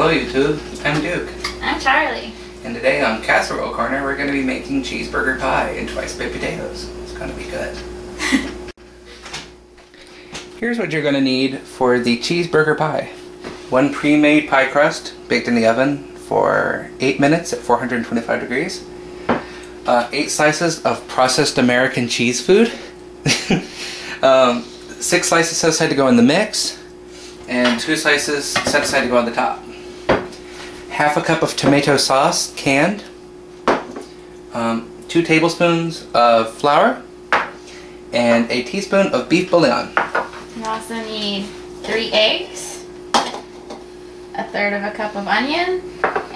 Hello YouTube, I'm Duke. I'm Charlie. And today on Casserole Corner we're going to be making cheeseburger pie and twice baked potatoes. It's going to be good. Here's what you're going to need for the cheeseburger pie. 1 pre-made pie crust baked in the oven for 8 minutes at 425 degrees. 8 slices of processed American cheese food. 6 slices set aside to go in the mix. And 2 slices set aside to go on the top. Half a cup of tomato sauce, canned. 2 tablespoons of flour. And a teaspoon of beef bouillon. You also need 3 eggs, 1/3 of a cup of onion,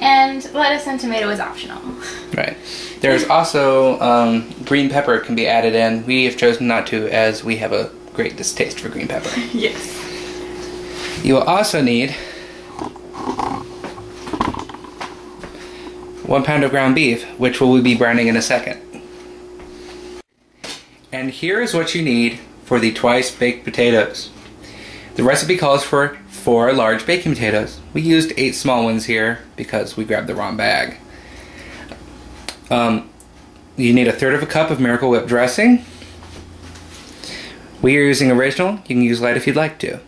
and lettuce and tomato is optional. Right. There's also green pepper can be added in. We have chosen not to as we have a great distaste for green pepper. Yes. You will also need 1 pound of ground beef, which we'll be browning in a second. And here's what you need for the twice baked potatoes. The recipe calls for 4 large baking potatoes. We used 8 small ones here because we grabbed the wrong bag. You need 1/3 of a cup of Miracle Whip dressing. We are using original. You can use light if you'd like to.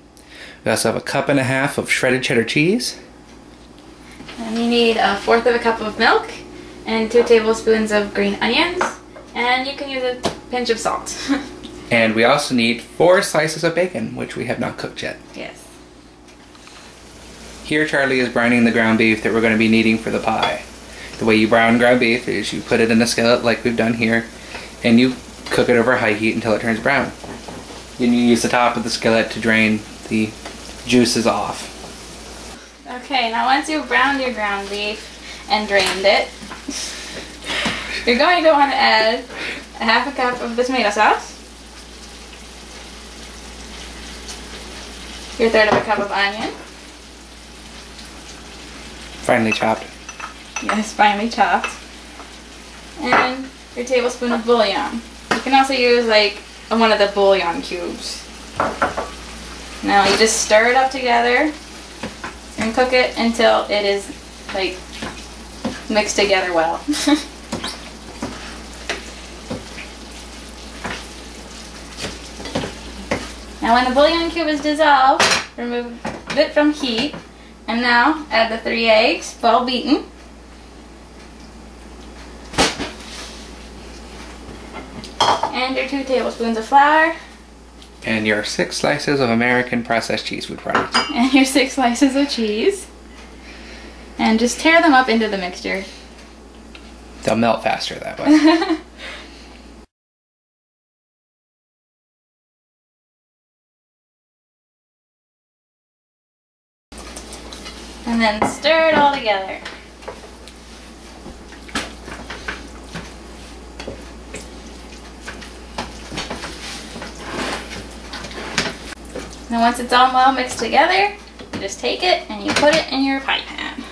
We also have 1.5 cups of shredded cheddar cheese. And you need 1/4 of a cup of milk and 2 tablespoons of green onions, and you can use a pinch of salt. And we also need 4 slices of bacon, which we have not cooked yet. Yes. Here Charlie is browning the ground beef that we're going to be needing for the pie. The way you brown ground beef is you put it in a skillet like we've done here, and you cook it over high heat until it turns brown. Then you use the top of the skillet to drain the juices off. Okay, now once you've browned your ground beef and drained it, you're going to want to add 1/2 cup of the tomato sauce, your 1/3 of a cup of onion. Finely chopped. Yes, finely chopped. And your tablespoon of bouillon. You can also use like one of the bouillon cubes. Now you just stir it up together and cook it until it is like mixed together well. Now when the bouillon cube is dissolved, remove it from heat, and now add the 3 eggs, well beaten. And your 2 tablespoons of flour. And your 6 slices of American processed cheese food products. And your 6 slices of cheese. And just tear them up into the mixture. They'll melt faster that way. And then stir it all together. Now once it's all well mixed together, you just take it and you put it in your pie pan.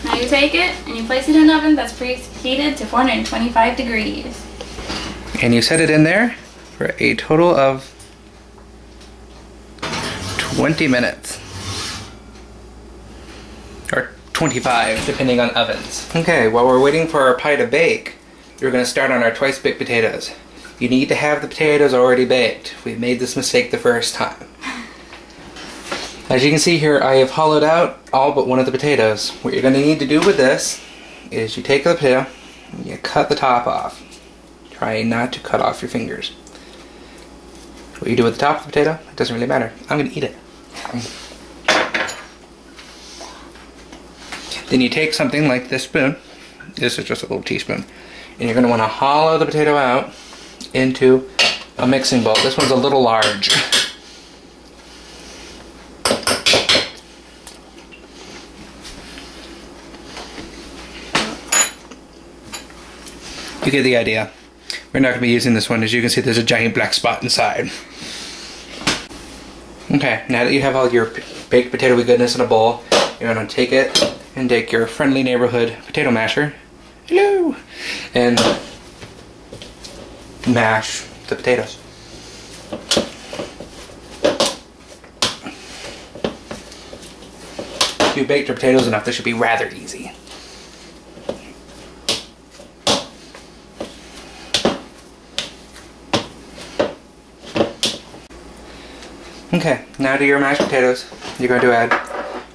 Now you take it and you place it in an oven that's preheated to 425 degrees. And you set it in there for a total of 20 minutes. Or 25, depending on ovens. Okay, while we're waiting for our pie to bake, we're going to start on our twice baked potatoes. You need to have the potatoes already baked. We made this mistake the first time. As you can see here, I have hollowed out all but one of the potatoes. What you're going to need to do with this is you take the potato and you cut the top off. Try not to cut off your fingers. What you do with the top of the potato, it doesn't really matter. I'm going to eat it. Then you take something like this spoon, this is just a little teaspoon, and you're going to want to hollow the potato out into a mixing bowl. This one's a little large. You get the idea. We're not going to be using this one. As you can see, there's a giant black spot inside. Okay, now that you have all your baked potatoey goodness in a bowl, You're gonna take it and take your friendly neighborhood potato masher, hello, and mash the potatoes. If you baked your potatoes enough, this should be rather easy. Okay, now to your mashed potatoes, you're going to add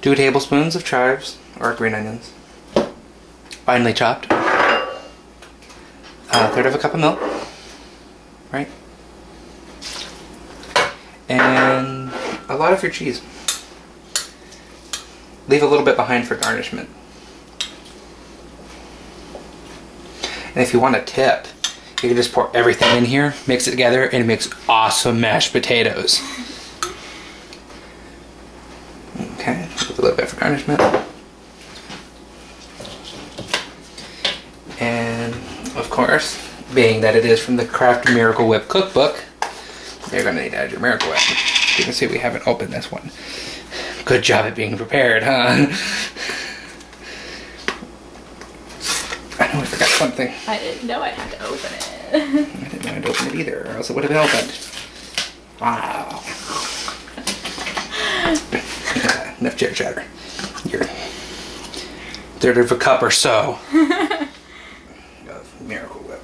2 tablespoons of chives or green onions, finely chopped, 1/3 of a cup of milk, right, and a lot of your cheese. Leave a little bit behind for garnishment. And if you want a tip, you can just pour everything in here, mix it together, and it makes awesome mashed potatoes. Okay, with a little bit for garnishment. And of course, being that it is from the Kraft Miracle Whip cookbook, you're going to need to add your Miracle Whip. You can see we haven't opened this one. Good job at being prepared, huh? I know I forgot something. I didn't know I had to open it. I didn't know I had to open it either, or else it would have been opened. Wow. Enough chit chatter. You're 1/3 of a cup or so of Miracle Whip.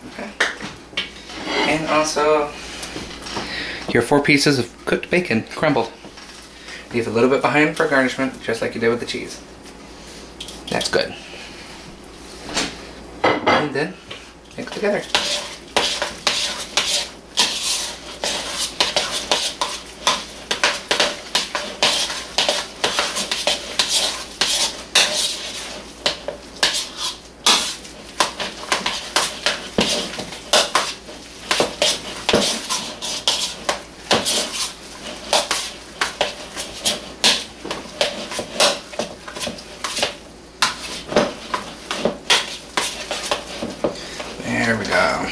Okay. And also your 4 pieces of cooked bacon, crumbled. Leave a little bit behind for garnishment, just like you did with the cheese. That's good. And then mix together. There we go.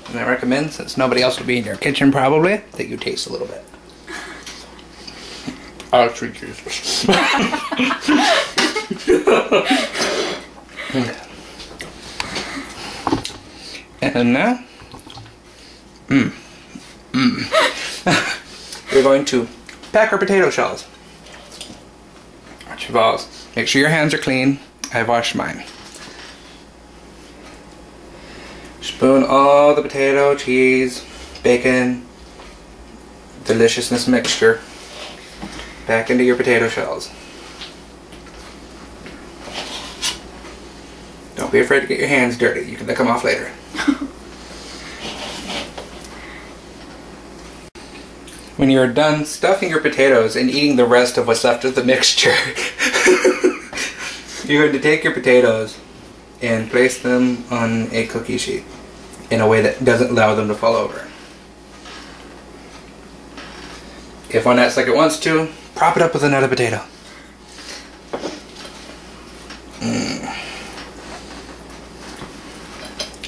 And I recommend, since nobody else will be in your kitchen probably, that you taste a little bit. I'll treat you. And now, we're going to pack our potato shells. Watch your balls. Make sure your hands are clean. I've washed mine. Spoon all the potato, cheese, bacon, deliciousness mixture back into your potato shells. Don't be afraid to get your hands dirty. You can lick them off later. When you're done stuffing your potatoes and eating the rest of what's left of the mixture, you're going to take your potatoes and place them on a cookie sheet in a way that doesn't allow them to fall over. If one acts like it wants to, prop it up with another potato.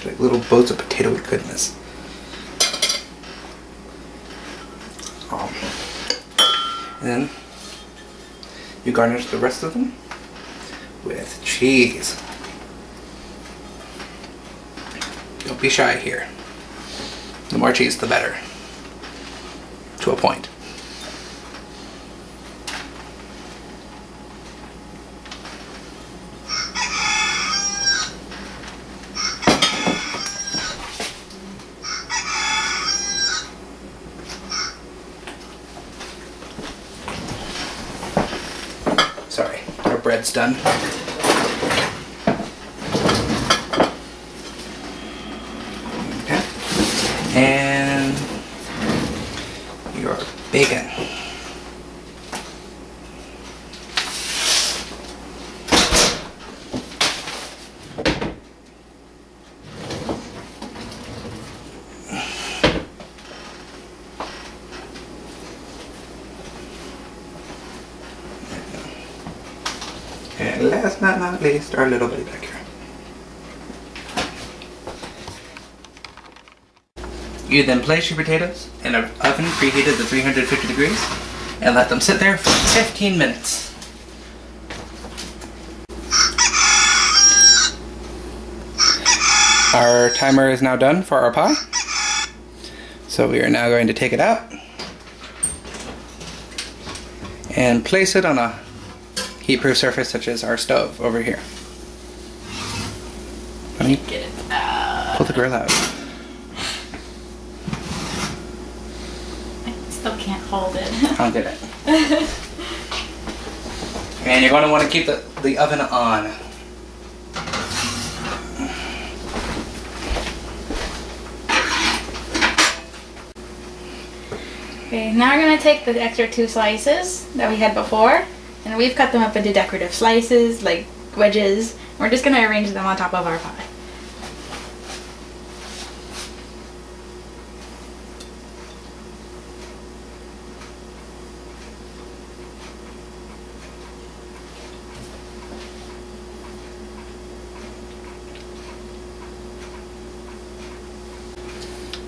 Like little boats of potato goodness. And then you garnish the rest of them with cheese. Don't be shy here. The more cheese, the better. To a point. Sorry, our bread's done. And your bacon. And last but not least, our little buddy back here. You then place your potatoes in an oven preheated to 350 degrees and let them sit there for 15 minutes. Our timer is now done for our pie. So we are now going to take it out and place it on a heat-proof surface such as our stove over here. Let me get it out. Pull the grill out. I still can't hold it. I'll get it. And you're going to want to keep the oven on. Okay, now we're going to take the extra 2 slices that we had before, and we've cut them up into decorative slices, like wedges. We're just going to arrange them on top of our pie.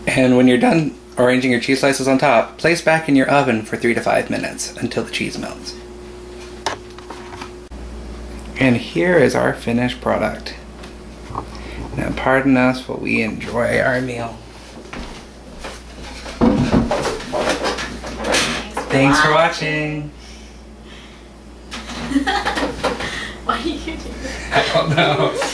And when you're done arranging your cheese slices on top, place back in your oven for 3 to 5 minutes until the cheese melts. And here is our finished product. Now pardon us while we enjoy our meal. Thanks for watching. Why are you doing that? I don't know.